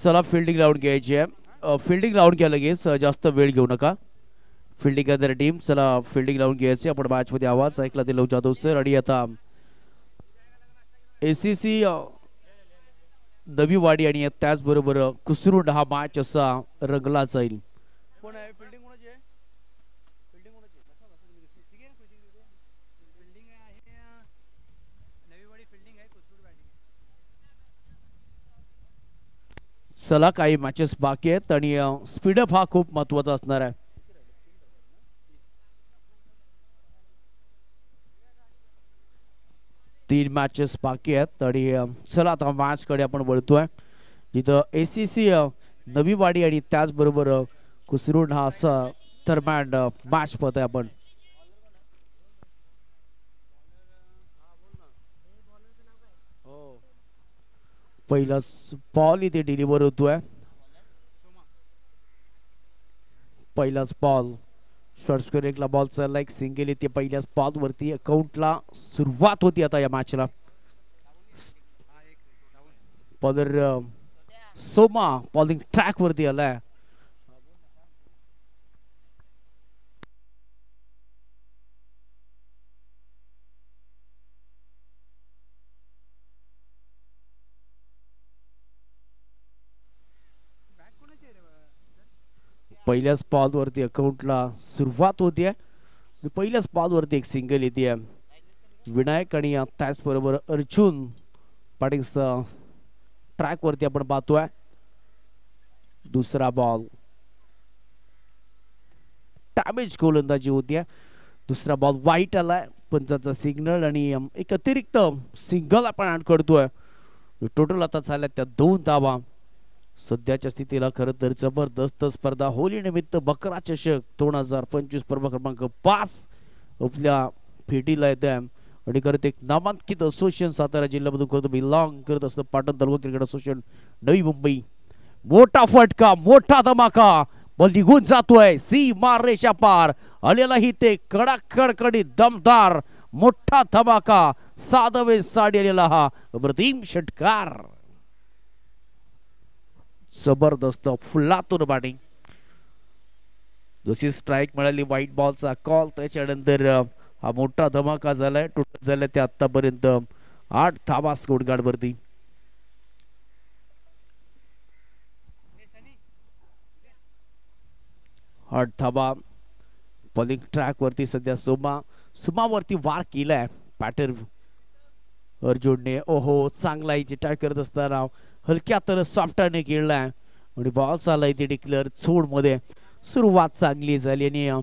चला फिल्डिंग लावून घ्यायची आहे. फिल्डिंग लावून घ्या लगेच, जास्त वेळ घेऊ नका. फिल्डिंग करणारी टीम चला फिल्डिंग लावून घ्यायची. आपण मॅच मध्ये आवाज ऐकला ते लव जाधव सर. आणि आता ACC नवी वाडी आणि त्याचबरोबर कुसरुंड हा मॅच असा रंगला जाईल. कोण आहे फिल्डिंग कोणाची आहे? फिल्डिंग कोणाची ठीक आहे फिल्डिंग आहे. नवी वाडी फिल्डिंग आहे, कुसरुंड बॅटिंग. चला काही मॅचेस बाकी आहेत आणि स्पीडअप हा खूप महत्वाचा असणार आहे. तीन मॅचेस बाकी आहेत आणि चला आता मॅच कडे आपण वळतोय जिथं ACC नवी वाडी आणि त्याचबरोबर कुसरुंड हा असा दरम्यान मॅच पाहतोय आपण. पहिला बॉल इथे डिलिव्हर होतोय. पहिलाच बॉल शॉर्ट स्क्वेअर एकला बॉल चालला, एक सिंगल येते पहिल्याच बॉल वरती. अकाउंटला सुरुवात होती आता या मॅचला. बॉलर सोमा बॉलिंग ट्रॅक वरती आलाय. पहिल्याच बॉल वरती अकाउंटला सुरुवात होतीये. पहिल्याच बॉल वरती एक सिंगल येते. विनायक आणि त्याचबरोबर अर्जुन बॅटिंग ट्रॅक वरती आपण पाहतोय. दुसरा बॉल डॅमेज गोलंदाजी होतीये. दुसरा बॉल वाईट आलाय, पंचाचा सिग्नल आणि एक अतिरिक्त सिंगल आपण ऍड करतोय. टोटल आता झाल्या त्या 2 धावा. सध्याच्या स्थितीला खरं तर जबरदस्त स्पर्धा. होली निमित्त बकरा चषक 2025 पर्व क्रमांक 5 आपल्या भेटीला येते आणि करत एक नामांकित असोसिएशन सातारा जिल्ह्यामधून करतो बिलॉंग करत असतं पाटण तालुका क्रिकेट असोसिएशन नवी मुंबई. मोठा फटका, मोठा धमाका, बॉल निघून जातोय सीमा रेषा पार. आलेला ही ते कडकडकडीत दमदार मोठा धमाका, साधवे साडी आलेला हा अप्रतिम षटकार. जबरदस्त फुलातून बॅटिंग. जशी स्ट्राईक मिळाली व्हाईट बॉलचा कॉल, त्याच्यानंतर हा मोठा धमाका झालाय. टोटल झाले ते आतापर्यंत 8 धावा स्कोरकार्ड वरती. आठ धावा बॉलिंग ट्रॅक वरती सध्या सुमावरती वार केलाय बॅटर अर्जुनने. ओहो, चांगला इथे ट्राय करत असताना हलक्या तर सॉफ्टाने खेळलाय आणि बॉल चालला इथे डिक्लेअर झोड मध्ये. सुरुवात चांगली झाली आणि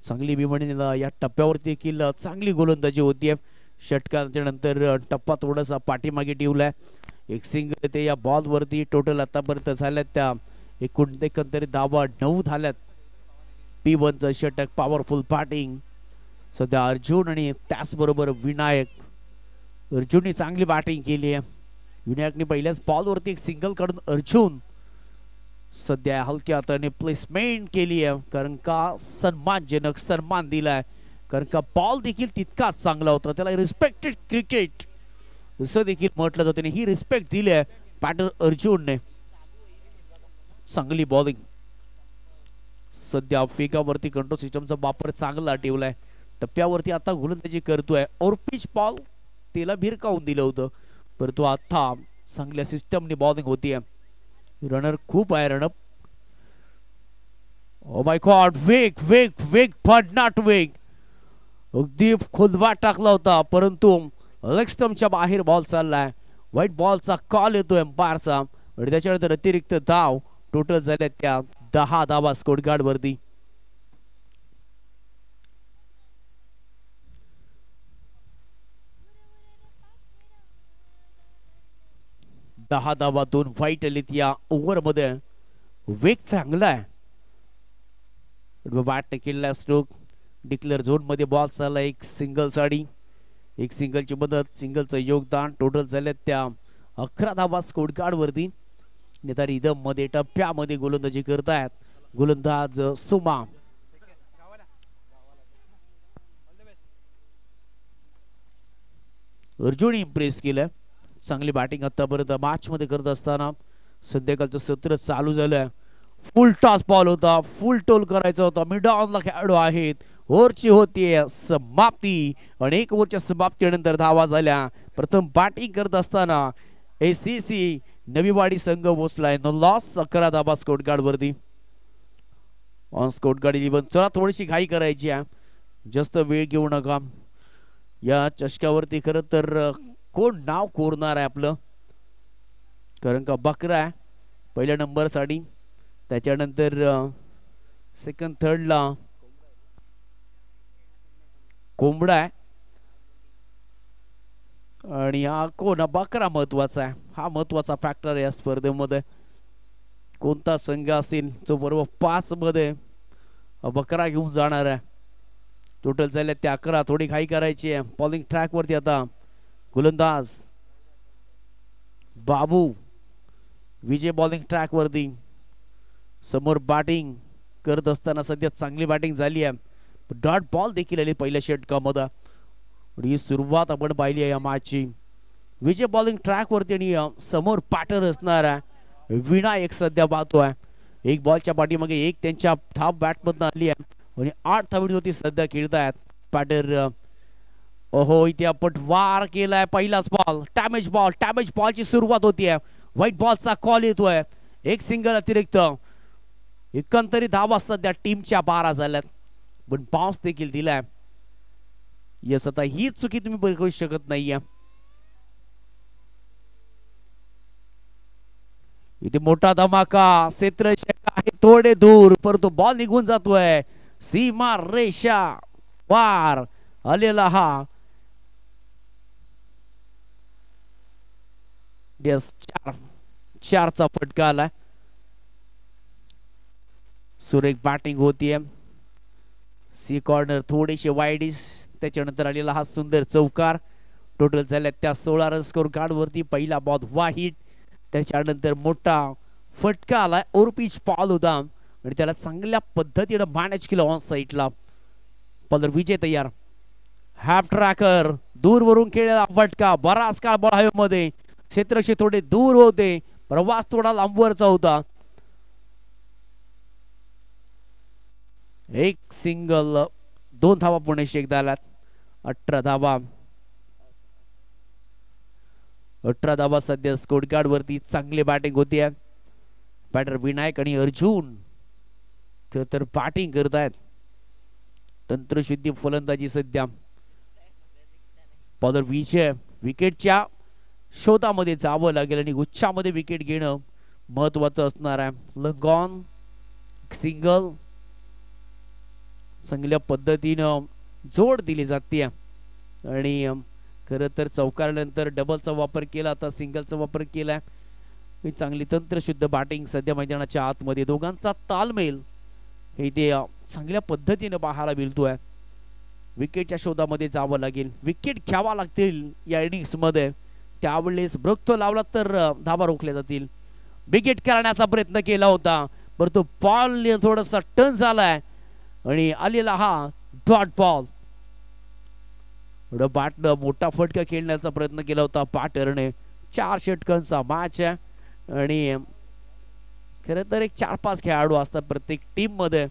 चांगली मी म्हणेन या टप्प्यावरती देखील चांगली गोलंदाजी होतीये. षटकाच्या नंतर टप्पा थोडासा पाठीमागे ठेवलाय. एक सिंगल ते या बॉल वरती. टोटल आतापर्यंत झाल्यात त्या एकंदरीत धावा 9 झाल्यात. P1चं षटक, पॉवरफुल बॅटिंग सध्या अर्जुन आणि त्याचबरोबर विनायक. अर्जुनने चांगली बॅटिंग केली आहे. विनायकने पहिल्याच बॉल वरती एक सिंगल काढून अर्जुन सध्या हलक्या हाताने प्लेसमेंट केली आहे, कारण का सन्मानजनक सन्मान दिलाय. कारण का बॉल देखील तितकाच चांगला होता. त्याला रिस्पेक्टेड क्रिकेट असं देखील म्हटलं जातं. ही रिस्पेक्ट दिली आहे बॅटर अर्जुनने. चांगली बॉलिंग सध्या वेगावरती कंट्रोल सिस्टमचा वापर चांगला ठेवलाय. टप्प्यावरती आता गोलंदाजी करतोय. और पिच बॉल त्याला भिरकावून दिलं होतं, परंतु आता चांगल्या सिस्टमने बॉलिंग होतीये. रनर खूप आहे. रनअप. ओ माय गॉड, वेग वेग वेग भन्नाट वेग. अगदी खुलवा टाकला होता, परंतु लेग स्टंपच्या बाहेर बॉल चाललाय. व्हाईट बॉलचा कॉल येतोय एम्पायरचा आणि त्याच्यानंतर अतिरिक्त धाव. टोटल झाल्या त्या 10 धावा स्कोर कार्ड वरती. दहा धावा 2 व्हाईट आलीत या ओव्हर मध्ये. वेग चांगला आहे. बॅट केलेला स्ट्रोक डिक्लेअर झोन मध्ये बॉल चालला. एक सिंगल साडी, एक सिंगलची मदत, सिंगलचं योगदान. टोटल झाल्यात त्या 11 धावा स्कोर कार्ड वरती. नेता रिदम मध्ये टप्प्यामध्ये गोलंदाजी करतायत गोलंदाज सुमा. अर्जुन इम्प्रेस केलं. चांगली बॅटिंग आतापर्यंत मॅच मध्ये करत असताना संध्याकाळचं सत्र चालू झालंय. फुल टॉस बॉल होता, फुल टोल करायचा होता. मिड ऑनला खेळाडू आहेत. ओव्हरची होतीये समाप्ती आणि 1 ओव्हरच्या समाप्तीनंतर धावा झाल्या. प्रथम बॅटिंग करत असताना एसीसी नवीवाडी संघ पोचलाय. नो लॉस 11 धावा स्कोर कार्ड वरती. On score card 11. चला थोडीशी घाई करायची आहे, जास्त वेळ घेऊ नका. या चषकावरती खरं तर कोण नाव कोरणार आहे आपलं, कारण का बकरा आहे पहिल्या नंबरसाठी, त्याच्यानंतर सेकंड थर्डला कोंबडा आहे आणि हा कोण बकरा महत्वाचा आहे. हा महत्वाचा फॅक्टर आहे या स्पर्धेमध्ये. कोणता संघ असेल जो बरोबर 5 मध्ये बकरा घेऊन जाणार आहे. टोटल झाले ते 11. थोडी घाई करायची आहे. बॉलिंग ट्रॅक वरती आता गोलंदाज बाबू विजय बॉलिंग ट्रॅक वरती. समोर बॅटिंग करत असताना सध्या चांगली बॅटिंग झाली आहे. डॉट बॉल देखील आली पहिल्या षटकामध्ये. ही सुरुवात आपण पाहिली आहे या मॅचची. विजय बॉलिंग ट्रॅक वरती आणि समोर पॅटर असणार आहे विनायक सध्या पाहतोय. 1 बॉलच्या पाठीमागे 1 त्यांच्या धाव बॅटमधून आली आहे आणि 8 धावांवरती सध्या खेळतायत पॅटर. ओहो, इथे आपण वार केलाय. पहिलाच बॉल डॅमेज बॉल. डॅमेज बॉलची सुरुवात होतीये. व्हाईट बॉलचा कॉल येतोय. 1 सिंगल अतिरिक्त. एकंदरीत धावा सध्या टीमच्या 12 झाल्यात, पण बाउन्स देखील दिलाय. यस, आता ही चुकी तुम्ही बघू शकत नाहीये. इथे मोठा धमाका. क्षेत्ररक्षक आहे थोडे दूर, परंतु बॉल निघून जातोय. सीमा रेषा वार आलेला हा. यस, 4चा फटका आलाय. सुरेख बॅटिंग होतीये. सी कॉर्नर थोडेसे वाईडिश, त्याच्यानंतर आलेला हा सुंदर चौकार. टोटल झाल्या त्या 16 रन स्कोर कार्ड वरती. पहिला बॉल वाहिट, त्याच्यानंतर मोठा फटका आलाय. ओरपिच बॉल होता आणि त्याला चांगल्या पद्धतीने मॅनेज केलं ऑन साईडला. बॉलर विजय तयार. हॅफ ट्रॅकर दूरवरून खेळलेला फटका. बराच काळ बॉल हवे मध्ये. क्षेत्रक्षे थोडे दूर होते, प्रवास थोडा लांबवरचा होता. 1 सिंगल. 2 धावा पुण्याशी एकदा आल्यात. 18 धावा. 18 धावा सध्या स्कोर कार्ड वरती. चांगली बॅटिंग होती. बॅटर विनायक आणि अर्जुन तर बॅटिंग करतायत. तंत्रशुद्धी फलंदाजी सध्या. बॉलर विजय विकेटच्या शोधामध्ये जावं लागेल आणि गुच्छामध्ये विकेट घेणं महत्वाचं असणार आहे. लंगॉन सिंगल चांगल्या पद्धतीनं जोड दिली जाते आणि खरं तर चौकारानंतर डबलचा वापर केला, आता सिंगलचा वापर केलाय. चांगली तंत्रशुद्ध बॅटिंग सध्या मैदानाच्या आतमध्ये. दोघांचा तालमेल इथे चांगल्या पद्धतीने पाहायला मिळतोय. विकेटच्या शोधामध्ये जावं लागेल, विकेट घ्यावा लागतील या इनिंग्स मध्ये. त्यावेळेस ब्रेक लावला तर धावा रोखल्या जातील. विकेट करण्याचा प्रयत्न केला होता, परंतु बॉल थोडासा टर्न झालाय आणि आलेला हा डॉट बॉल. बॅट मोठा फटका खेळण्याचा प्रयत्न केला होता बॅटरने. 4 षटकांचा मॅच आहे आणि खरं तर एक 4-5 खेळाडू असतात प्रत्येक टीम मध्ये,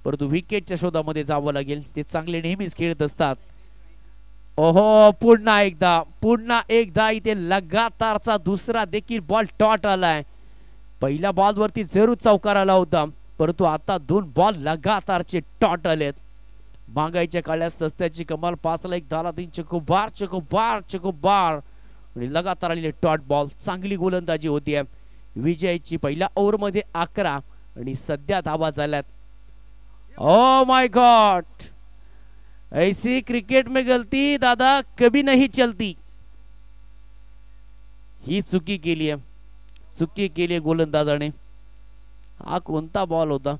परंतु विकेटच्या शोधामध्ये जावं लागेल. ते चांगले नेहमीच खेळत असतात. ओहो, पुन्हा एकदा इथे लगातारचा दुसरा देखील बॉल डॉट आलाय. पहिल्या बॉल वरती जरूर चौकार आला होता, परंतु आता 2 बॉल लगातारचे डॉट आलेत. मागायच्या काळ्या सस्त्याची कमाल 5ला 1 झाला. 3 चकोबार आणि लगातार आलेले डॉट बॉल. चांगली गोलंदाजी होती विजयची. पहिल्या ओव्हर मध्ये 11 आणि सध्या धावा झाल्यात. Oh my God, AC cricket में गलती दादा कभी नहीं चलती. ही चुकी केली आहे गोलंदाजाने. हा कोणता बॉल होता?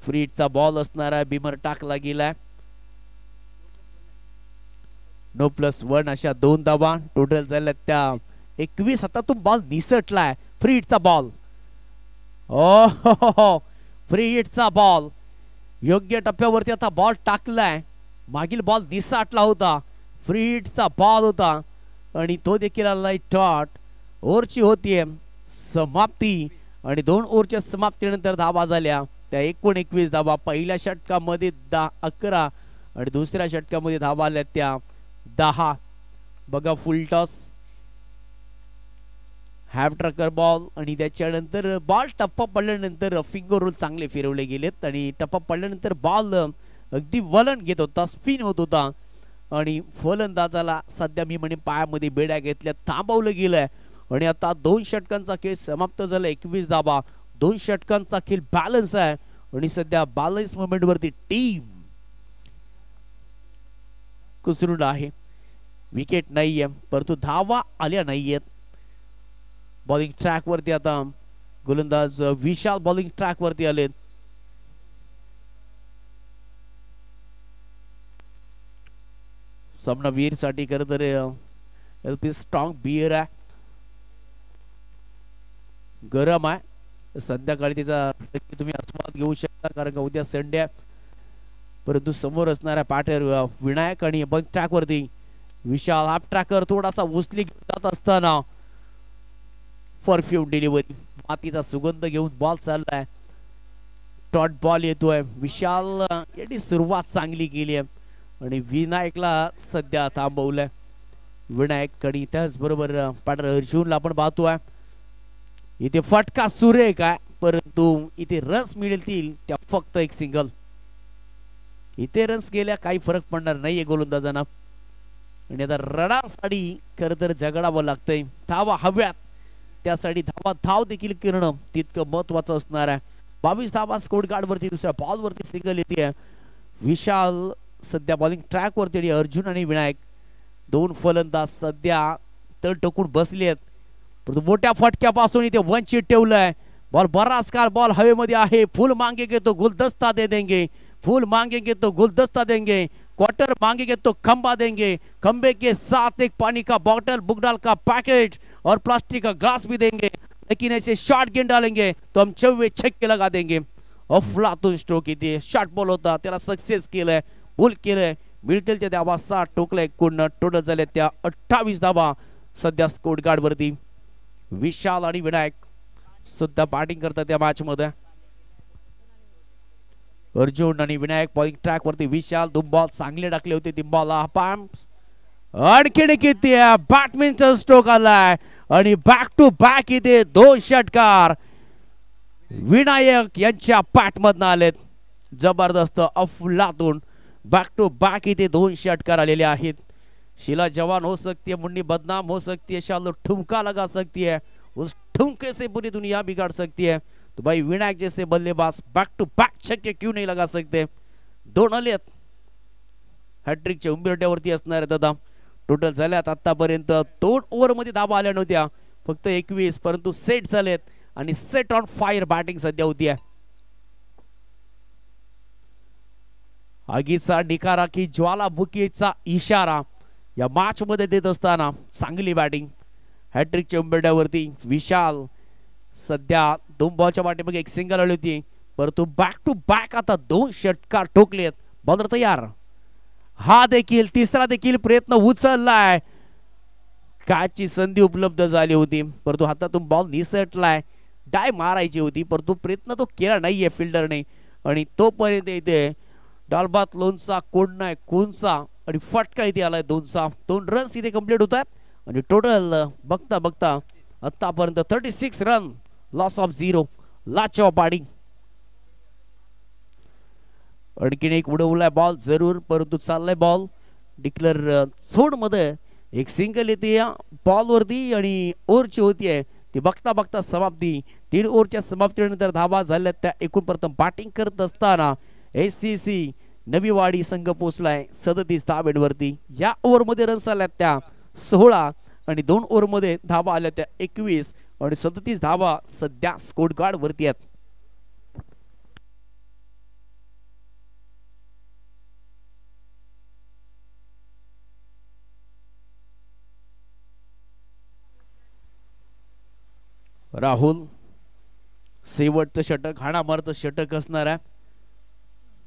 फ्रीटचा बॉल असणार आहे. बिमर टाकला गेलाय. नो +1 अशा 2 धावा. टोटल झाल्या त्या 21. हातातून बॉल निसटलाय. फ्रीटचा बॉल. ओ फ्रीटचा बॉल योग्य टप्प्यावरती आता बॉल टाकलाय. मागील बॉल निसटला होता, फ्री हिटचा बॉल होता आणि तो देखील आलाय डॉट. ओव्हरची होतीये समाप्ती आणि 2 ओव्हरच्या समाप्तीनंतर धावा झाल्या त्या 19 धावा. पहिल्या षटकामध्ये 11 आणि दुसऱ्या षटकामध्ये धावा आल्या त्या 10. बघा फुल टॉस, हॅफ ट्रकर बॉल आणि त्याच्यानंतर बॉल टप्पा पडल्यानंतर फिंगर रोल चांगले फिरवले गेलेत आणि टप्पा पडल्यानंतर बॉल अगदी वलन घेत होता, स्पिन होत होता आणि फलंदाजाला सध्या मी म्हणे पायामध्ये बेड्या घेतल्या, थांबवलं गेलंय आणि आता 2 षटकांचा खेळ समाप्त झाला. 21 धावा, 2 षटकांचा खेळ बॅलन्स आहे आणि सध्या बॅलन्स मोमेंट वरती टीम कुसरून आहे. विकेट नाहीये परंतु धावा आल्या नाहीयेत. बॉलिंग ट्रॅक वरती आता गोलंदाज विशाल बॉलिंग ट्रॅक वरती आलेत. सामनावीर साठी खरं तर एलपी स्ट्रॉंग बियर आहे, गरम आहे. संध्याकाळी त्याचा तुम्ही आस्वाद घेऊ शकता कारण का उद्या संडे आहे. परंतु समोर असणाऱ्या पॅटर विनायक आणि बॉलिंग ट्रॅक वरती विशाल हाफ ट्रॅकर थोडासा उचली जात असताना परफ्यूम डिलिव्हरी, मातीचा सुगंध घेऊन बॉल चाललाय. डॉट बॉल येतोय. विशाल यांनी सुरुवात चांगली केली आहे आणि विनायकला सध्या थांबवलंय. विनायक आणि त्याचबरोबर पॅटर अर्जुनला आपण पाहतोय. इथे फटका सुरेख आहे परंतु इथे रन्स मिळतील त्या फक्त एक सिंगल. इथे रन्स गेल्या काही फरक पडणार नाहीये गोलंदाजांना आणि आता रडासाठी खरं तर झगडावं लागतंय. धावा हव्यात त्यासाठी धाव देखील करणं तितकं महत्वाचं असणार आहे. 22 धावा स्कोर कार्ड वरती दुसऱ्या बॉल वरती सिंगल येते. विशाल सध्या बॉलिंग ट्रॅक वरती आणि अर्जुन आणि विनायक 2 फलंदाज सध्या तळ टोकून बसले आहेत. परंतु मोठ्या फटक्यापासून इथे वंचित ठेवलंय. बॉल बराच काळ बॉल हवेमध्ये आहे. फुल मांगेंगे तो गुलदस्ता दे देंगे, फूल मांगेंगे तो गुलदस्ता देंगे, क्वार्टर मांगेंगे तो खंबा देंगे, खंबे के साथ एक पानी का बॉटल, बुगडाल का पैकेट और प्लास्टिक का ग्लास भी देंगे. लेकिन ऐसे शॉर्ट गेंद डालेंगे तो हम 6 छक्के लगा देंगे. अफलातून स्ट्रोक इथे शॉर्ट बॉल होता त्याला सक्सेस केलंय, बोल केलंय. मिळतील त्या धावा 60 टोकले एकूण टोटल झाले त्या 28 धावा सध्या स्कोर कार्ड वरती. विशाल आणि विनायक सुद्धा बॅटिंग करतात त्या मॅच मध्ये. अर्जुन आणि विनायक बॉलिंग ट्रॅक वरती. विशाल 2 बॉल चांगले टाकले होते. 3 बॉल आणखीन किती बॅडमिंटन स्ट्रोक आलाय आणि बॅक टू बॅक इथे 2 षटकार विनायक यांच्या पॅट मधनं आलेत. जबरदस्त अफलातून बैक टू बैक इथे 2 षटकार आलेले आहेत. शीला जवान हो सकती है, मुन्नी बदनाम हो सकती है, शालो ठुमका लगा सकती है, उस ठुमके से पूरी दुनिया बिगाड़ सकती है. तो भाई विनायक जैसे बल्लेबाज बैक टू बैक छक्के क्यों नहीं लगा सकते. 2 आलेत. हॅट्रिकच्या उंबरट्यावरती असणार आहेत. आता टोटल झाल्यात आतापर्यंत 2 ओव्हर मध्ये धावा आल्या नव्हत्या, फक्त 21, परंतु सेट झालेत आणि सेट ऑन फायर बॅटिंग सध्या होती आहे. आगीचा निकारा की ज्वालामुखीचा इशारा या मॅच मध्ये देत असताना चांगली बॅटिंग. हॅट्रिकच्या उंबरट्यावरती विशाल सध्या 2 बॉलच्या पाठीमागे 1 सिंगल आली होती, परंतु बॅक टू बॅक आता 2 षटकार ठोकलेत. बॉलर तयार. हा देखील तिसरा देखील प्रयत्न उचललाय. काची संधी उपलब्ध झाली होती परंतु हातातून बॉल निसटलाय. डाय मारायची होती परंतु प्रयत्न तो केला नाहीये फिल्डरने आणि तोपर्यंत इथे डालबात लोणचा कोण नाही कोणचा आणि फटका इथे आलाय 2चा. 2 रन्स इथे कंप्लीट होतात आणि टोटल बघता बघता आतापर्यंत 36 रन, लॉस ऑफ 0, लाच ऑफ बॅटिंग. आणखीन एक उडवलाय बॉल जरूर परंतु चाललाय बॉल डिक्लेअर झोन मध्ये. 1 सिंगल येते या बॉल वरती आणि ओव्हरची होतीये ती बघता बघता समाप्ती. 3 ओव्हरच्या समाप्तीनंतर धावा झाल्या त्या एकूण प्रथम बॅटिंग करत असताना एससीसी नवीवाडी संघ पोहोचलाय 37 धाब्यांवरती. या ओव्हर मध्ये रन्स आल्या त्या 16 आणि 2 ओव्हर मध्ये धावा आल्या त्या 21 आणि 37 धावा सध्या स्कोर कार्ड वरती आहेत. राहुल शेवटचं षटक हाणामारचं षटक असणार आहे.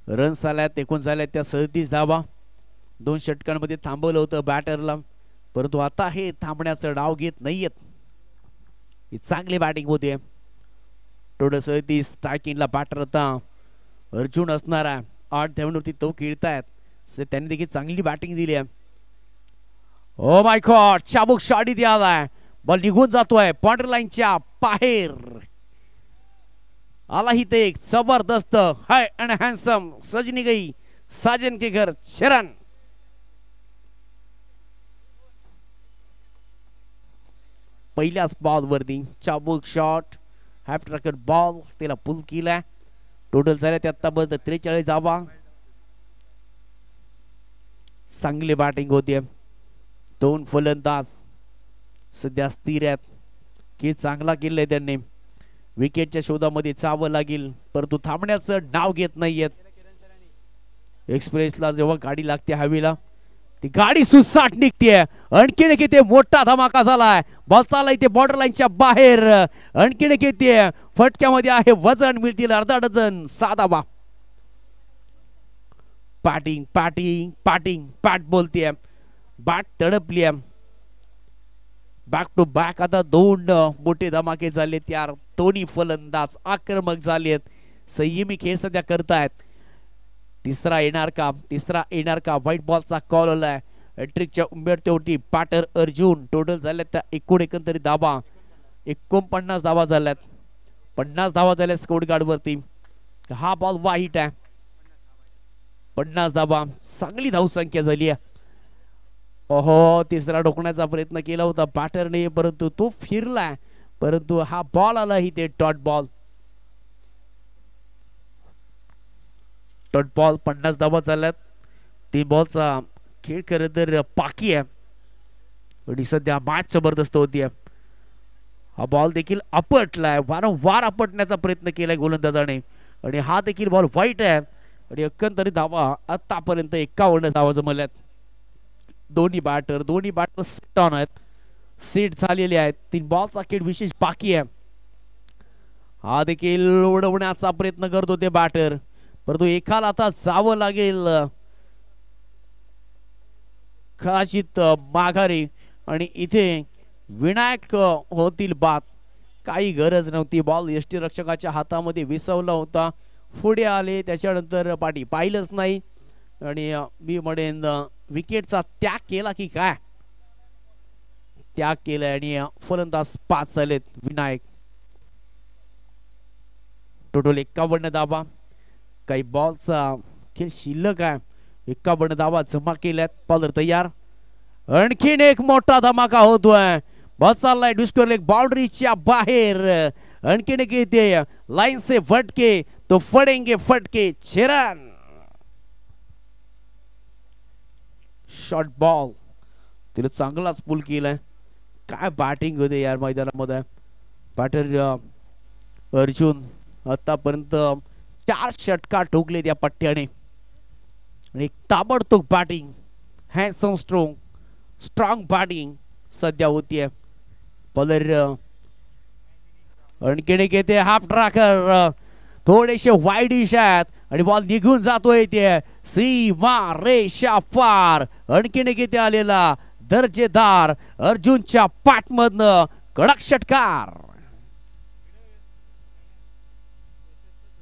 रन्स आल्यात एकूण झाल्यात त्या 37 धावा. 2 षटकांमध्ये थांबवलं होतं बॅटरला, परंतु आता हे थांबण्याचं डाव घेत नाहीयेत. ही चांगली बॅटिंग होते. टोटल 37 स्ट्रायकिंगला बॅटर आता अर्जुन असणार आहे. 8 धावांवरती तो खेळतायत. त्यांनी देखील चांगली बॅटिंग दिली आहे. ओ माय गॉड, चाबूक शॉट इथे आलाय. बॉल निघून जातोय बाउंड्री लाईनच्या बाहेर. आला ही ते एक जबरदस्त हाय अँड हँडसम सजनी गई साजन के घर चरण. पहिल्याच बॉल वरती चाबूक शॉट, हॅफ ट्रॅकर बॉल त्याला पुल केलाय. टोटल झाले ते आतापर्यंत 43 धावा. चांगली बॅटिंग होती. 2 फलंदाज सध्या स्थिर आहेत. खेळ चांगला केलाय त्यांनी. विकेटच्या शोधामध्ये चावं लागेल, परंतु थांबण्याचं नाव घेत नाहीयेत. एक्सप्रेसला जेव्हा गाडी लागते हवेला, ती गाडी सुसाट निघते. आणखीन किती मोठा धमाका झालाय. बॉल चालला इथे बॉर्डर लाईनच्या बाहेर. आणखीन किती फटक्यामध्ये आहे वजन, मिळतील अर्धा डझन. 6 धावा. पॅटिंग पॅटिंग पॅटिंग पॅट बोलतीये. बॅट तडपली आहे. बॅक टू बॅक आता 2 मोठे धमाके झाले. त्यार दोन्ही फलंदाज आक्रमक झालेत. संयमी खेळ सध्या करतायत. तिसरा येणार का व्हाईट बॉलचा कॉल आलाय. हॅट्रिकच्या उंबरठ्यावरती बॅटर अर्जुन. टोटल झाल्यात त्या एकंदरीत धावा 49 धावा झाल्यात. 50 धावा झाल्या स्कोर गार्ड वरती. हा बॉल वाईट आहे. 50 धावा चांगली धावसंख्या झाली आहे. ओहो, तिसरा ढोकण्याचा प्रयत्न केला होता बॅटरने, परंतु तो फिरलाय. परंतु हा बॉल आला ही ते डॉट बॉल. 50 धावा झाल्यात. 3 बॉलचा खेळ खरं तर बाकी आहे आणि सध्या मॅच जबरदस्त होतीये. हा बॉल देखील आपटलाय. वारंवार आपटण्याचा प्रयत्न केलाय गोलंदाजाने आणि हा देखील बॉल वाईट आहे. आणि एकंदरीत धावा आतापर्यंत 51 धावा जमल्यात. दोन्ही बॅटर सेट ऑन आहेत, सेट झालेले आहेत. 3 बॉलचा खेळ विशेष बाकी आहे. हा देखील उडवण्याचा प्रयत्न करतो ते बॅटर, परंतु एकाला आता जावं लागेल कदाचित माघारी. आणि इथे विनायक होतील बाद. काही गरज नव्हती. बॉल यष्टीरक्षकाच्या हातामध्ये विसवला होता. पुढे आले, त्याच्यानंतर पाठी पाहिलंच नाही आणि मी म्हणेन विकेटचा त्याग केला की काय. त्याग केलाय आणि फलंदाज 5 झालेत विनायक. टोटल 51 धावा. काही बॉलचा खेळ शिल्लक आहे. 51 धावा जमा केल्यात. बॉलर तयार. आणखीन एक मोठा धमाका होतोय. बॉल चाललाय डिस्क्वेअर लेग बाउंड्रीच्या बाहेर. आणखीन एक येते लाइन से फटके तो फडेंगे फटके. चरण शॉर्ट बॉल तिला चांगलाच पुल केलाय. काय बॅटिंग होते यार मैदानामध्ये. बॅटर अर्जुन आतापर्यंत 4 षटकार ठोकले त्या पट्ट्याने आणि ताबडतोब बॅटिंग. हँडसम स्ट्रॉंग बॅटिंग सध्या होतीये. बॉलर आणखीन एक येते हाफ ट्रॅकर. थोडेसे वाईडिश आहेत आणि बॉल निघून जातोय. ते सीमा रेषा पार. आणखीन एक येते आलेला दर्जेदार अर्जुनच्या पाठमधनं कडक षटकार.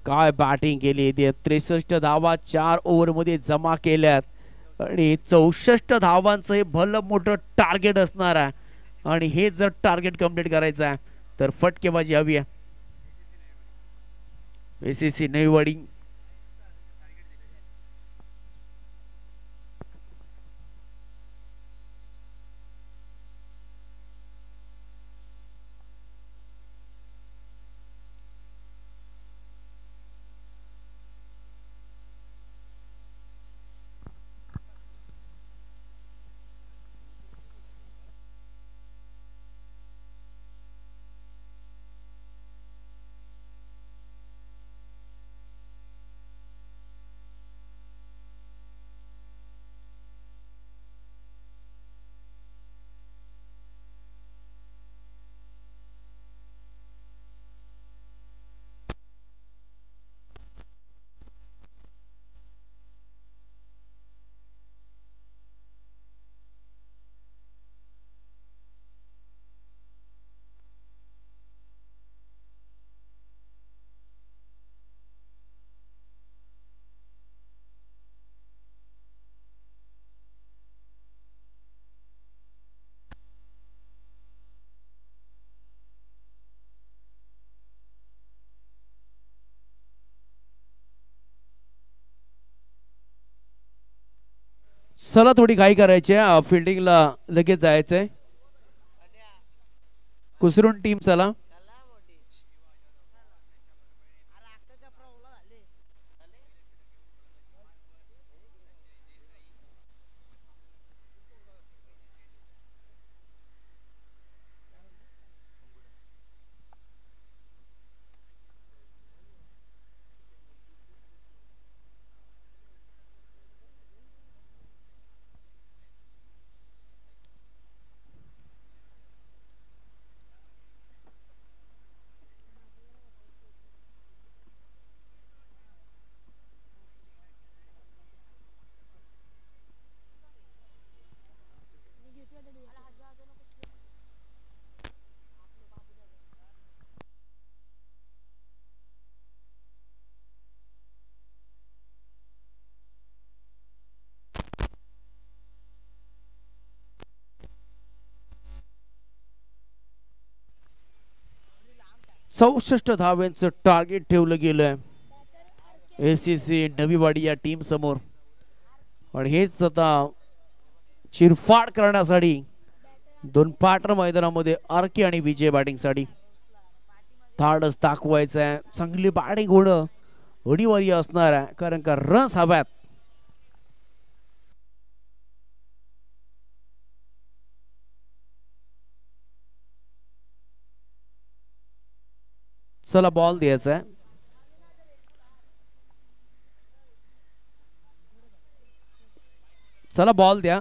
काय बॅटिंग केली. ते 63 धावा 4 ओव्हर मध्ये जमा केल्यात आणि 64 धावांचं हे भलं मोठं टार्गेट असणार आहे. आणि हे जर टार्गेट कंप्लीट करायचं आहे तर फटकेबाजी हवी आहे. एसीसी नईवाडी चला थोडी घाई करायची आहे, फिल्डिंगला लगेच जायचंय. कुसरून टीम चला. चौसष्ट धाव्यांचं टार्गेट ठेवलं गेलंय एसीसी नवीवाडी या टीम समोर. आणि हेच आता चिरफाड करण्यासाठी दोन पार्टनर मैदानामध्ये आरके आणि विजय बॅटिंग साठी धाडस दाखवायचं आहे. चांगली बॅटिंग होणं अनिवार्य असणार आहे कारण का रन्स हव्यात. चला बॉल द्यायचा आहे. चला बॉल द्या.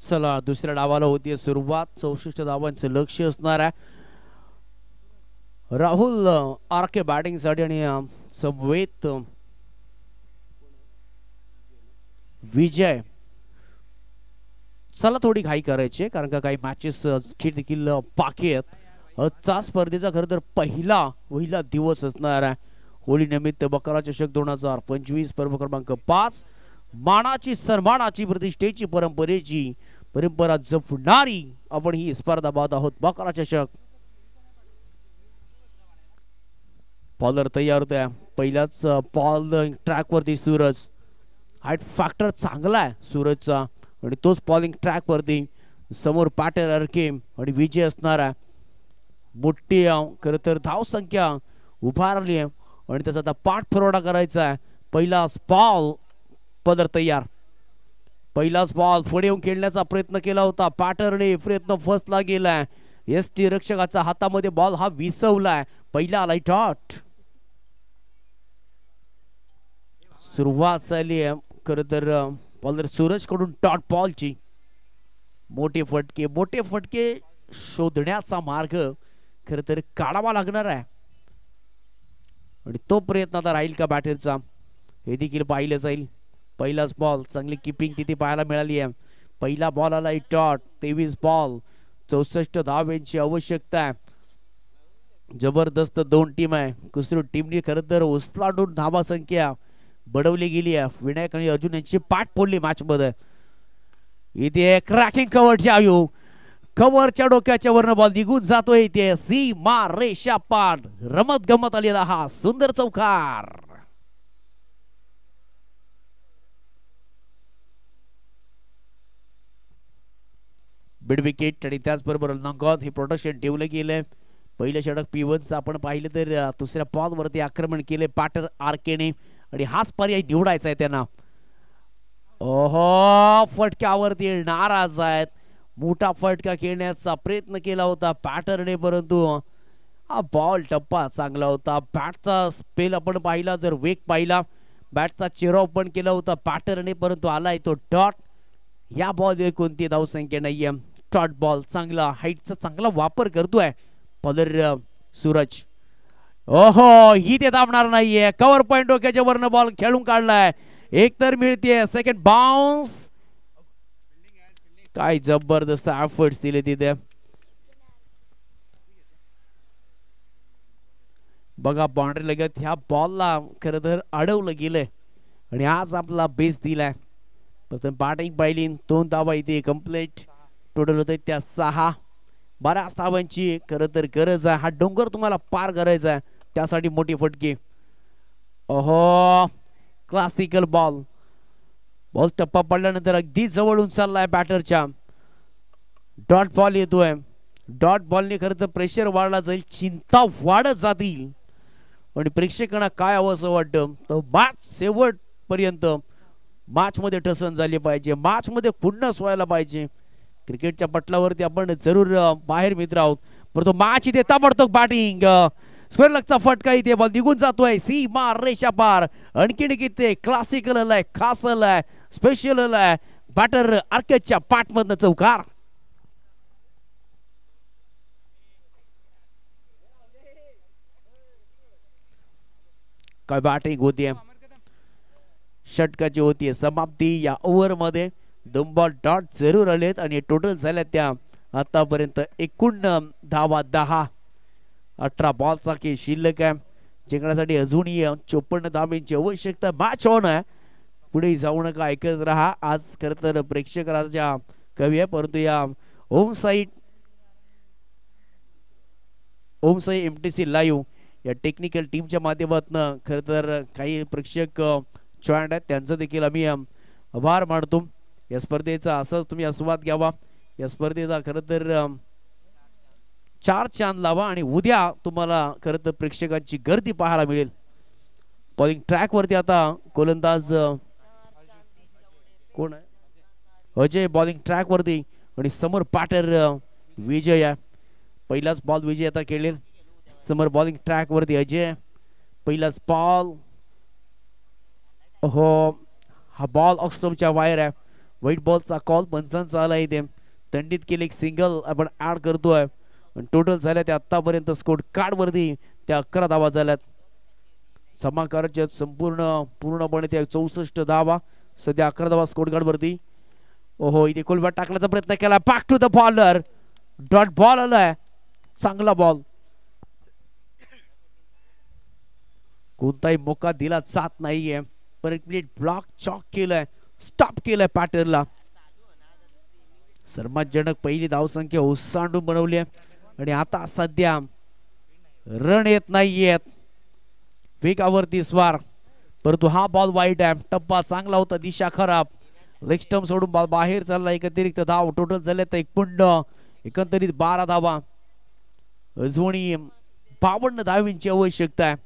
चला दुसऱ्या डावाला होती सुरुवात. 64 धावांचं लक्ष असणार आहे. राहुल आरके बॅटिंग साठी आणि समवेत विजय. चला थोडी घाई करायची कारण का काही मॅचेस देखील बाकी आहेत. आजचा स्पर्धेचा खरं तर पहिला दिवस असणार आहे. होळी निमित्त बकरा चषक 2025 पर्व क्रमांक 5 मानाची सन्मानाची प्रतिष्ठेची परंपरा जपणारी आपण ही स्पर्धा पाहत आहोत. बकरा चषक. बॉलर तयार होत्या. पहिल्याच बॉल ट्रॅक वरती सूरज. हाईट फॅक्टर चांगला आहे सूरजचा आणि तोच बॉलिंग ट्रॅक वरती समोर पॅटर आरके आणि विजय असणार आहे. मोठी खरं तर धाव संख्या उभारली आहे आणि त्याचा आता पाठपुरावा करायचा आहे. पहिलाच बॉल पदर तयार. पहिलाच बॉल पुढे येऊन खेळण्याचा प्रयत्न केला होता. पॅटरने प्रयत्न फसला गेलाय. एसटी रक्षकाचा हातामध्ये बॉल हा विसवलाय. पहिला लाईट आउट. सुरुवात झाली आहे खरं तर बॉलर सूरज कडून डॉट बॉलची. मोठे फटके शोधण्याचा मार्ग खरं तर काढावा लागणार आहे आणि तो प्रयत्न आता राहील का बॅटरचा हे देखील पाहिलं जाईल. पहिलाच बॉल चांगली किपिंग तिथे पाहायला मिळाली आहे. पहिला बॉल आला डॉट. 23 बॉल 64 धावांची आवश्यकता आहे. जबरदस्त दोन टीम आहे. कुसरू टीमने खरं तर उचलाडून धावा संख्या बढवली गेली आहे. विनायक आणि अर्जुन यांची पाठ फोडली मॅच मध्ये. इथे क्रॅकिंग कव्हरची आयु कव्हरच्या डोक्याच्या वरनं बॉल निघून जातोय. इथे सीमा रेषा पाठ रमत गमत आलेला हा सुंदर चौकार. मिड विकेट आणि त्याचबरोबर नॉन हे प्रोटेक्शन ठेवलं गेलंय. पहिलं षटक P1चं आपण पाहिलं तर दुसऱ्या बॉल वरती आक्रमण केले पॅटर आरकेने आणि हाच पर्याय निवडायचा आहे त्यांना. ओहो फटक्यावरती नाराज आहेत. मोठा फटका खेळण्याचा प्रयत्न केला होता पॅटरने परंतु हा बॉल टप्पा चांगला होता. बॅटचा स्पेल आपण पाहिला जर वेग पाहिला बॅटचा चेहरा ओपन केला होता पॅटरने, परंतु आलाय तो डॉट. या बॉलवर कोणती धावसंख्या नाहीये. डॉट बॉल, चांगला हाईटचा चांगला वापर करतोय बॉलर सूरज. ओहो, ही ते दाबणार नाहीये. कव्हर पॉइंट डोक्याच्या वरनं बॉल खेळून काढलाय. एक तर मिळते. Second bounce. काय जबरदस्त एफर्ट्स दिले तिथे. बघा बाउंड्री लगत ह्या बॉलला खरं तर अडवलं गेलंय आणि आज आपला बेस दिलाय. प्रथम बॅटिंग पाहिली, 2 धावा इथे कंप्लीट. टोटल होते त्या 6. बऱ्याच धावांची खरं तर गरज आहे. हा डोंगर तुम्हाला पार करायचा आहे, त्यासाठी मोठी फटके. ओहो, क्लासिकल बॉल. बॉल टप्पा पडल्यानंतर अगदी जवळून चाललाय बॅटरच्या. डॉट बॉल येतोय. डॉट बॉलने खरं तर प्रेशर वाढला जाईल, चिंता वाढत जातील आणि प्रेक्षकांना काय हवं असं वाटतं तर मॅच शेवट पर्यंत मॅच मध्ये ठसन झाली पाहिजे, मॅच मध्ये खुन्नस व्हायला पाहिजे. क्रिकेटच्या पटलावरती आपण जरूर बाहेर मित्र आहोत, परंतु मॅच इथे ताबडतोब बॅटिंग. स्क्वेअर लगचा फटका इथे बॉल निघून जातोय सीमा रेषा पार. आणखीन किती क्लासिकल आलाय, खास आलाय, स्पेशल आलाय. बॅटर आर्केच्या पाठमधनं चौकार. काय बॅटिंग होतीये, षटकाची होतीये समाप्ती. या ओव्हर मध्ये 2 बॉल डॉट जरूर आलेत आणि टोटल झाल्या त्या आतापर्यंत एकूण धावा 10. 18 बॉलचा की शिल्लक आहे. जिंकण्यासाठी अजूनही 54 धावांची आवश्यकता. मॅच ऑन आहे, पुढे जाऊ नका, ऐकत राहा. आज खरं तर प्रेक्षकांच्या कमी आहे, परंतु या ओम साई MTC लाईव्ह या टेक्निकल टीमच्या माध्यमातून खरं तर काही प्रेक्षक जॉईंट आहेत, त्यांचं देखील आम्ही आभार मानतो. या स्पर्धेचा असंच तुम्ही आस्वाद घ्यावा. या स्पर्धेचा खरं तर 4 चांद लावा आणि उद्या तुम्हाला खरं तर प्रेक्षकांची गर्दी पाहायला मिळेल. बॉलिंग ट्रॅक वरती आता गोलंदाज कोण आहे, अजय बॉलिंग ट्रॅक वरती आणि समोर पॅटर विजय आहे. पहिलाच बॉल विजय आता खेळेल. समोर बॉलिंग ट्रॅक वरती अजय, पहिलाच बॉल. हो, हा बॉल ऑक्स्टमच्या वायर आहे. व्हाईट बॉलचा कॉल पंचांचा आला इथे. थंडीत केले एक सिंगल आपण ऍड करतोय. टोटल झाल्या त्या आतापर्यंत स्कोर कार्ड वरती त्या 11 धावा झाल्यात. समाकाराच्या पूर्णपणे त्या 64 धावा, सध्या 11 धावा स्कोर कार्ड वरती. ओहो, इथे कोलबॅट टाकण्याचा प्रयत्न केला. Back to the bowler. Dot ball आलाय, चांगला बॉल. कोणताही मोका दिला जात नाहीये. पर एक प्लेट ब्लॉक चॉक केलाय, स्टॉप केलाय पॅटरला. सर्वांजनक पहिली धावसंख्या ओसांडून बनवली आहे आणि आता सध्या रन येत नाहीयेत. वेगावरती स्वार, परंतु हा बॉल वाईट आहे. टप्पा चांगला होता, दिशा खराब. लेग स्टंप सोडून बॉल बाहेर चालला. एकत्रित धाव टोटल झाले तर एकंदरीत 12 धावा. अजूनही 52 धावांची आवश्यकता आहे.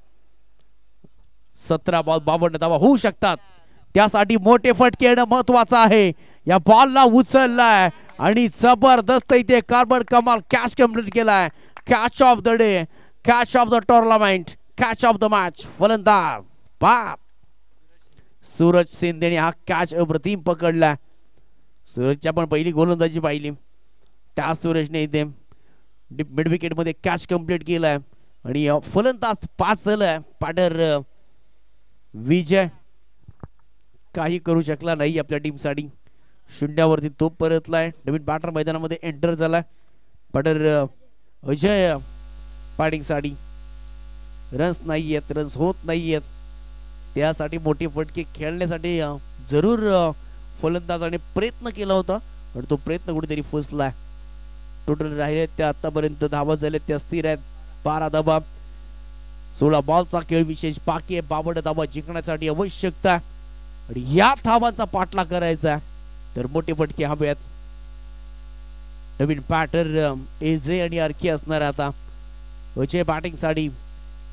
17 बॉल 52 धावा होऊ शकतात, त्यासाठी मोठे फटके येणं महत्वाचं आहे. या बॉलला उचललाय आणि जबरदस्त इथे कार्बन कमाल कॅच कंप्लीट केलाय. Catch of the day, catch of the tournament, catch of the match. फलंदाज बाद सूरज शिंदेने हा कॅच अप्रतिम पकडला. सूरजच्या पण पहिली गोलंदाजी पाहिली, त्या सूरजने इथे मिड विकेट मध्ये कॅच कंप्लीट केलाय आणि फलंदाज पास झालाय. पॅटर विजय काही करू शकला नाही आपल्या टीम साठी. शून्यावरती तो परतलाय. नवीन बॅटर मैदानामध्ये एंटर झालाय. पॅटर अजय बॅटिंग साठी. रन्स नाहीयेत, रन्स होत नाहीयेत, त्यासाठी मोठे फटके खेळण्यासाठी जरूर फलंदाजाने प्रयत्न केला होता, पण तो प्रयत्न कुठेतरी फसलाय. टोटल राहिले त्या आतापर्यंत धावा झाले त्या स्थिर आहेत. 12 धावा, 16 बॉलचा खेळ विशेष बाकी आहे. 52 धावा जिंकण्यासाठी आवश्यकता आणि या धावांचा पाठला करायचा तर मोठे फटके हवेत. नवीन बॅटर एजे आणि आर्की असणार आता. अजय बॅटिंग साठी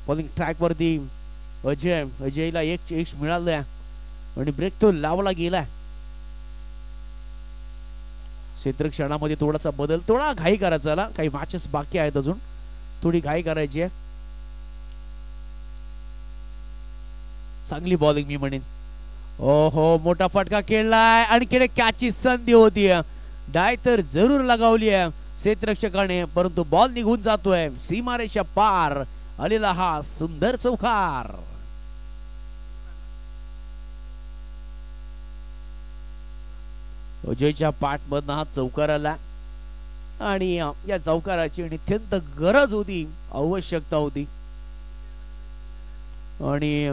बॉलिंग ट्रॅक वरती अजयला एक यश मिळालंय आणि ब्रेक तो लावला गेलाय. क्षेत्रक्षणामध्ये थोडासा बदल, थोडा घाई करायचा, काही मॅचेस बाकी आहेत अजून, थोडी घाई करायची आहे. चांगली बॉलिंग मी म्हणेन. ओहो मोठा फटका खेळलाय आणि खेळ कॅचची संधी होती. डाय तर जरूर लगावली आहे क्षेत्ररक्षकाने, परंतु बॉल निघून जातोय. सीमारेषा पार आलेला हा सुंदर चौकार. अजयच्या पाठमधनं हा चौकार आला आणि या चौकाराची अत्यंत गरज होती, आवश्यकता होती. आणि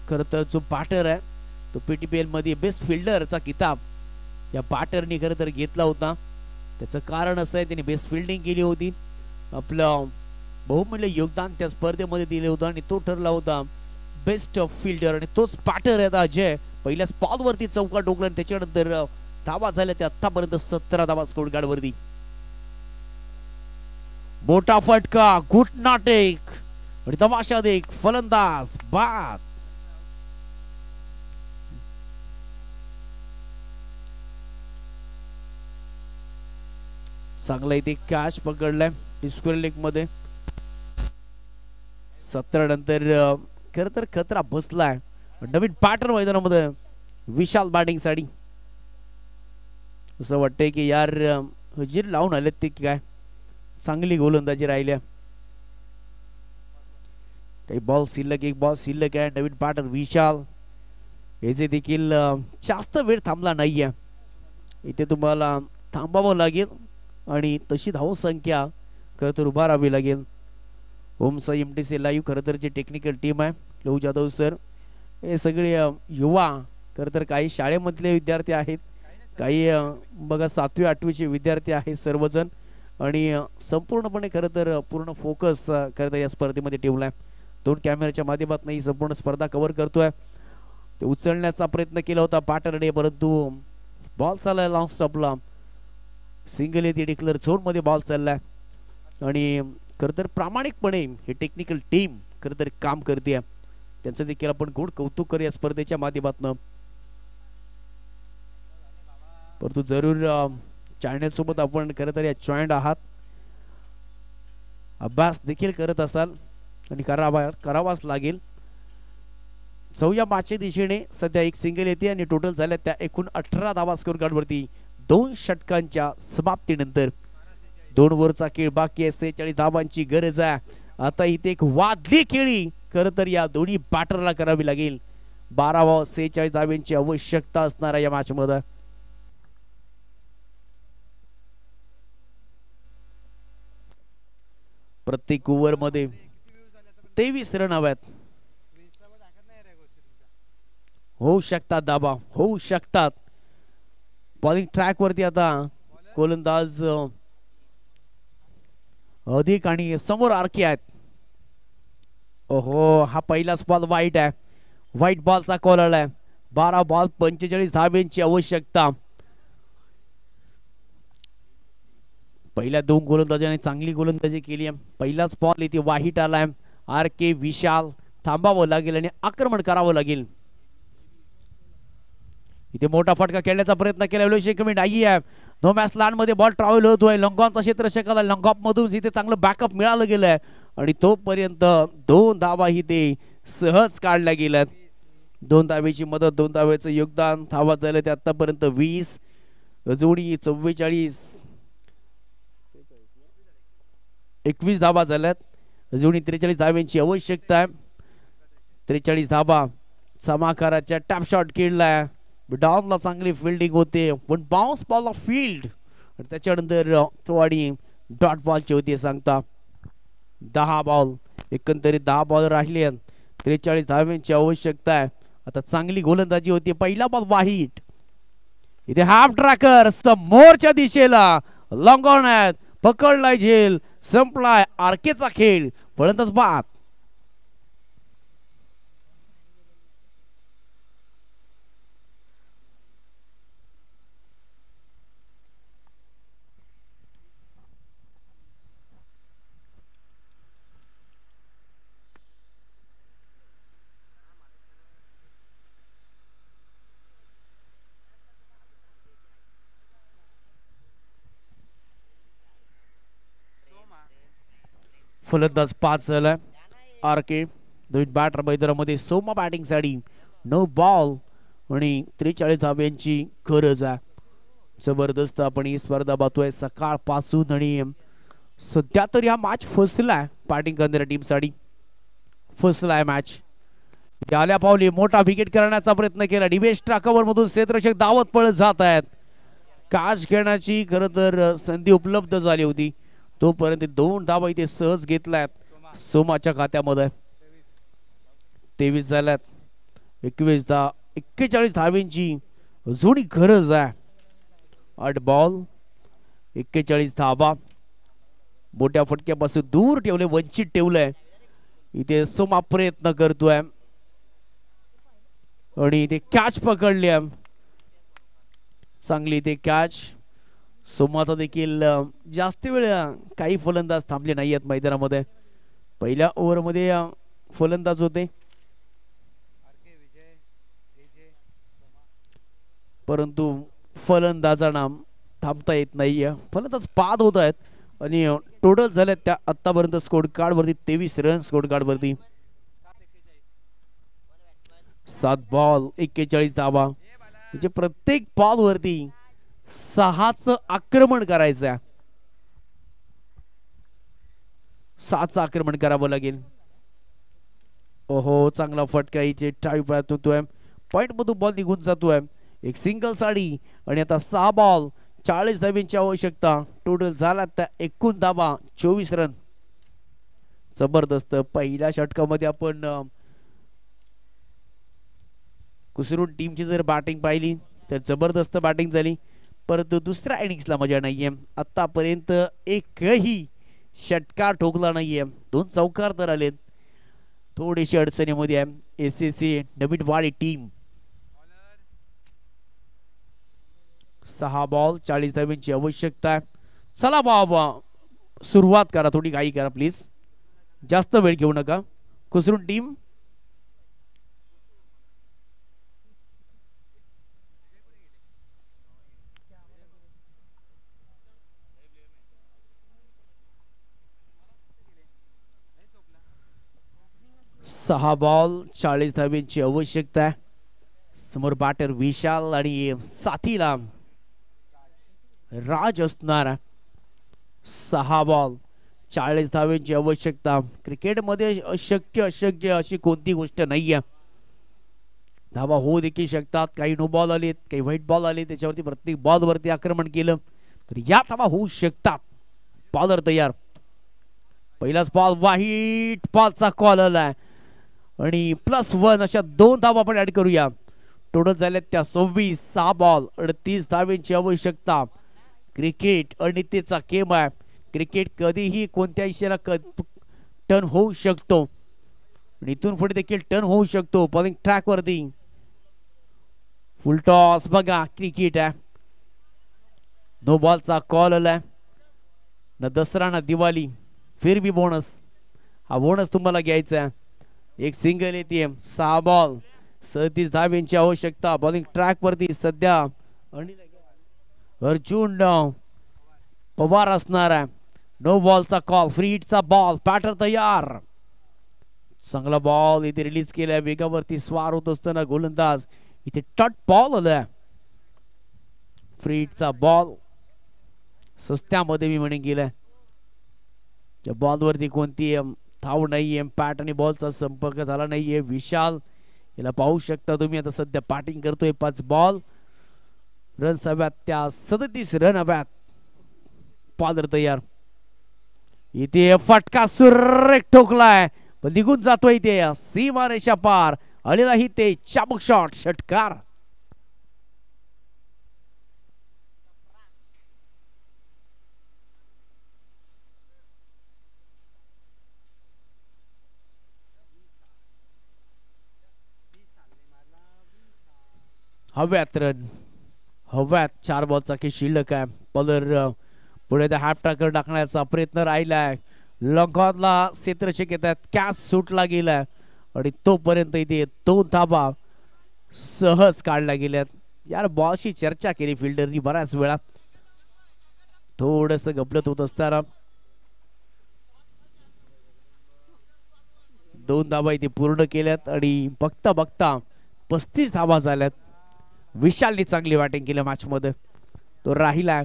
खर तर जो पाटर आहे तो पीटीपीएल मध्ये बेस्ट फिल्डरचा किताब या पाटरने खरं तर घेतला होता. त्याचं कारण असं आहे, त्याने बेस्ट फिल्डिंग केली होती, आपलं बहुमूल्य योगदान त्या स्पर्धेमध्ये दिले होतं आणि तो ठरला होता बेस्ट फिल्डर. आणि तोच पाटर आहे अजय. पहिल्या स्पॉलवरती चौका टोकला आणि त्याच्यानंतर धावा झाल्या त्या आतापर्यंत 17 धावा स्कोर कार्ड वरती. मोठा फटका, घुटना टेक आणि तमाशा देख फलंदाज बाद. चांगला इथे कॅच पकडलाय स्क्वेअर लेग मध्ये. 17 नंतर खर तर खतरा बसलाय नवीन पॅटर्न मैदानामध्ये विशाल बॅटिंग साठी. असं वाटतंय की यार हजीर लावून आलेत ते काय, चांगली गोलंदाजी राहिल्या. काही बॉल शिल्लक, एक बॉल शिल्लक आहे. नवीन पॅटर्न विशाल याचे देखील जास्त वेळ थांबला नाहीये. इथे तुम्हाला थांबावं लागेल आणि तशी धावसंख्या खरं तर उभा राहावी लागेल. होमसा एमटीसी लाईव्ह खरं तर जी टेक्निकल टीम आहे, लहू जाधव सर, हे सगळे युवा खरं तर काही शाळेमधले विद्यार्थी आहेत, काही बघा 7वी 8वीचे विद्यार्थी आहेत सर्वजण. आणि संपूर्णपणे खरं तर पूर्ण फोकस खरं तर या स्पर्धेमध्ये ठेवलाय. 2 कॅमेऱ्याच्या माध्यमातून ही संपूर्ण स्पर्धा कव्हर करतोय. ते उचलण्याचा प्रयत्न केला होता पाटरने, परंतु बॉल चाललाय लॉंग स्टॉपला. सिंगल येते डिक्लेअर झोन मध्ये बॉल चाललाय. आणि खरं तर प्रामाणिकपणे हे टेक्निकल टीम खरं तर काम करते, त्यांचं देखील आपण गोड कौतुक करूया स्पर्धेच्या माध्यमातून. परंतु जरूर चॅनल सोबत आपण खरं तर या जॉईंट आहात, अभ्यास देखील करत असाल आणि करावाच लागेल. 6व्या मॅचच्या दिशेने सध्या एक सिंगल येते आणि टोटल झाल्या त्या एकूण 18 धावा स्कोर कार्ड वरती. 2 षटकांच्या समाप्तीनंतर 2 ओव्हरचा खेळ बाकी आहे. 46 धावांची गरज आहे. आता इथे एक वादली खेळी खरं तर या दोन्ही बॅटरला करावी लागेल. 12 46 धावांची आवश्यकता असणार या मॅच मध्ये. प्रत्येक ओव्हर मध्ये 23 रन हव्यात. होऊ शकतात धाबा, होऊ शकतात. बॉलिंग ट्रॅक वरती आता गोलंदाज अधिक आणि समोर आरके आहेत. ओहो हा पहिलाच बॉल वाईट आहे, वाईट बॉलचा कॉल आलाय. 12 बॉल 45 धावांची आवश्यकता. पहिल्या 2 गोलंदाजांनी चांगली गोलंदाजी केली आहे. पहिलाच बॉल इथे वाईट आलाय. आरके विशाल थांबावं लागेल आणि आक्रमण करावं लागेल. इथे मोठा फटका खेळण्याचा प्रयत्न केला, कमी नाही आहे. नो मॅच लँड मध्ये बॉल ट्रॅव्हल होतोय. लंगॉनचा क्षेत्ररक्षकाला लंगॉप मधून इथे चांगलं बॅकअप मिळालं गेलंय आणि तोपर्यंत 2 धावा इथे सहज काढल्या गेल्यात. 2 धावेची मदत, 2 धावेचं योगदान. धावा झाले ते आतापर्यंत 20, जोडी 44, 21 धावा झाल्यात. जोडी 43 धाव्यांची आवश्यकता आहे. 43 धावा. समाकाराच्या टॅप शॉट खेळलाय. डाऊनला चांगली फिल्डिंग होते, पण बाउन्स बॉल ऑफ फील्ड आणि त्याच्यानंतर थोडी डॉट बॉलची होती सांगता. 10 बॉल एकंदरीत 10 बॉल राहिले. 43 धाव्यांची आवश्यकता आहे. आता चांगली गोलंदाजी होती. पहिला बॉल वाईट. इथे हाफ ट्रॅकर समोरच्या दिशेला लॉंग ऑन आहेत. पकडलाय झेल, संपलाय आरकेचा खेळ. फलंदाज बाद. फलंदाज 5 झालाय आरके. दोन बॅटर मैदानामध्ये सोमा बॅटिंग साठी 9 बॉल आणि 43 धाब्यांची गरज आहे. जबरदस्त आपण ही स्पर्धा पाहतोय सकाळपासून आणि सध्या तर हा मॅच फसलाय बॅटिंग करणाऱ्या टीम साठी. फसलाय मॅच. आल्या पावली मोठा विकेट करण्याचा प्रयत्न केला. डिवेश ट्रॅकवर मधून क्षेत्ररक्षक धावत पळत जात आहेत. कॅच घेण्याची खरं तर संधी उपलब्ध झाली होती, तोपर्यंत 2 धावा इथे सहज घेतल्यात सोमाच्या खात्यामध्ये. 23 झाल्यात. 41 धाव्यांची अजूनही गरज आहे. 8 बॉल 41 धावा. मोठ्या फटक्यापासून दूर ठेवले, वंचित ठेवलंय. इथे सोमा प्रयत्न करतोय आणि इथे कॅच पकडली. चांगली इथे कॅच. सोमाचा देखील जास्त वेळ काही फलंदाज थांबले नाही आहेत मैदानामध्ये. पहिल्या ओव्हरमध्ये फलंदाज होते, परंतु फलंदाजांना थांबता येत नाहीये. फलंदाज बाद होत आहेत आणि टोटल झाले त्या आतापर्यंत स्कोर कार्ड वरती 23 रन स्कोर कार्ड वरती. 7 बॉल 41 धावा. म्हणजे प्रत्येक बॉल वरती 6चं आक्रमण करायचं आहे. 6चं आक्रमण करावं लागेल. ओहो, चांगला फटका इथे टाईप होतोय. पॉइंट मधून बॉल निघून जातोय. एक सिंगल साडी आणि आता 6 बॉल 40 धाब्यांची आवश्यकता. टोटल झाला त्या एकूण धावा 24 रन. जबरदस्त. पहिल्या षटकामध्ये आपण कुसरून टीमची जर बॅटिंग पाहिली तर जबरदस्त बॅटिंग झाली, परंतु दुसऱ्या इनिंग्सला मजा नाहीये. आतापर्यंत एकही षटकार ठोकला नाहीये. 2 चौकार तर आलेत. थोडीशी अडचणीमध्ये आहे एसएससी नवीनवाडी टीम. 6 बॉल 40 धाव्यांची आवश्यकता आहे. चला बाबा, सुरुवात करा. थोडी घाई करा प्लीज, जास्त वेळ घेऊ नका. कुसरून टीम सहा बॉल 40 धाब्यांची आवश्यकता आहे. समोर बॅटर विशाल आणि साथीला राज असणार. 6 बॉल 40 धाव्यांची आवश्यकता. क्रिकेटमध्ये अशक्य अशी कोणती गोष्ट नाहीये. धावा होऊ देखील शकतात. काही नो बॉल आलेत, काही व्हाईट बॉल आले, त्याच्यावरती प्रत्येक बॉल वरती आक्रमण केलं तर या धावा होऊ शकतात. बॉलर तयार. पहिलाच बॉल व्हाईट बॉलचा कॉल आलाय आणि +1 अशा 2 धावा आपण ऍड करूया. टोटल झाल्यात त्या 26. 6 बॉल 38 धाव्यांची आवश्यकता. क्रिकेट अनित्येचा गेम आहे. क्रिकेट कधीही कोणत्या इशारा टर्न होऊ शकतो आणि इथून पुढे देखील टर्न होऊ शकतो. बॉलिंग ट्रॅक वरती फुल टॉस बघा. क्रिकेट आहे. नो बॉलचा कॉल आलाय. ना दसरा ना दिवाळी, फिर भी बोनस. हा बोनस तुम्हाला घ्यायचा आहे. एक सिंगल येते. 6 बॉल 37 धाव्यांची आवश्यकता. बॉलिंग ट्रॅक वरती सध्या अर्जुन पवार असणार आहे. नो बॉलचा कॉल. फ्री हिटचा बॉल. बॅटर तयार. चांगला बॉल इथे रिलीज केलाय. वेगावरती स्वार होत असताना गोलंदाज इथे टट बॉल आलाय. फ्री हिटचा बॉल सस्त्यामध्ये मी म्हणेन गेलाय. त्या बॉल वरती कोणती धाव नाहीये. पॅट आणि बॉलचा संपर्क झाला नाहीये. विशाल याला पाहू शकता तुम्ही. आता सध्या बॅटिंग करतोय. 5 बॉल रन्स हव्यात त्या 37 रन हव्यात. बॉलर तयार. इथे फटका सुरेख ठोकलाय पण निघून जातोय. इथे सीमारेषा पार आलेला ही ते चाबूक शॉट. षटकार. हव्यात रन. हव्यात 4 बॉलचा की शिल्लक आहे. बॉलर पुढे हाफ टाकर टाकण्याचा प्रयत्न राहिलाय. लॉंगॉनला क्षेत्ररक्षक येतात. कॅच सुटला गेलाय आणि तोपर्यंत इथे 2 धावा सहज काढल्या गेल्यात. यार बॉलशी चर्चा केली फिल्डरनी बऱ्याच वेळा. थोडस गपलत होत असताना 2 धावा इथे पूर्ण केल्यात आणि बघता बघता 35 धावा झाल्यात. विशालने चांगली बॅटिंग केली मॅच मध्ये, तो राहिला.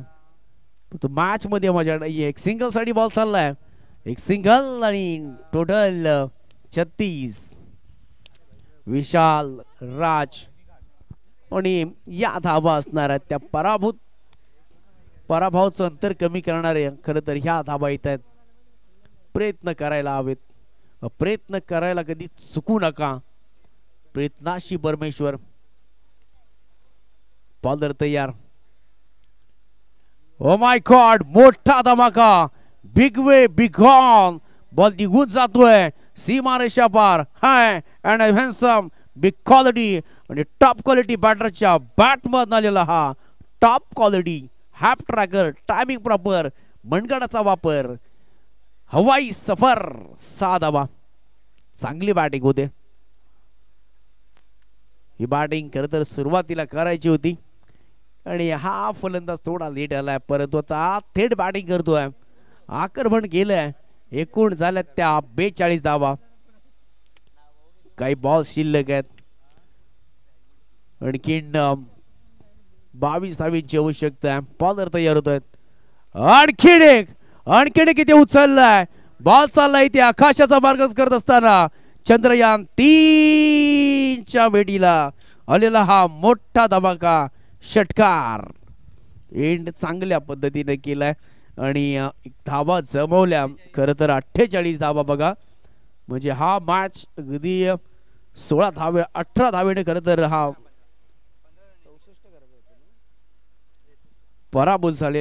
तो मॅच मध्ये मजा नाही. एक सिंगल साठी बॉल चाललाय, एक सिंगल आणि टोटल 36. विशाल राज आणि या धावा असणार आहेत त्या पराभवाचं अंतर कमी करणारे. खरं तर ह्या धावा येत आहेत. प्रयत्न करायला हवेत, प्रयत्न करायला कधी चुकू नका. प्रयत्नाशी परमेश्वर. बॉलर तयार. ओ माय गॉड, मोठा धमाका. Big way big on. Ball निघून जातोय सीमारेषा पार. High and handsome big quality आणि टॉप क्वालिटी बॅटरच्या बॅट मधून आलेला हा टॉप क्वालिटी हॅप ट्रॅकर. टायमिंग प्रॉपर, मनगडाचा वापर, हवाई सफर. 6 धावा. चांगली बॅटिंग होते. ही बॅटिंग खरं तर सुरुवातीला करायची होती आणि हा फलंदाज थोडा लेट आलाय, परंतु आता थेट बॅटिंग करतोय. आक्रमण केलंय. एकूण झाल्यात त्या 42 धावा. काही बॉल शिल्लक आहेत. आणखीन 22 धावींची आवश्यकता आहे. बॉलर तयार होत आहेत. आणखीन एक इथे उचललाय. बॉल चाललाय इथे आकाशाचा मार्ग करत असताना चंद्रयान 3च्या भेटीला आलेला हा मोठा धमाका षटकार. एंड चांगल्या पद्धतीने केलाय आणि धावा जमवल्या. खरं तर 48 धावा बघा, म्हणजे हा मॅच अगदी 16 धावे 18 धावेने खरं तर हा पराभूत झाले.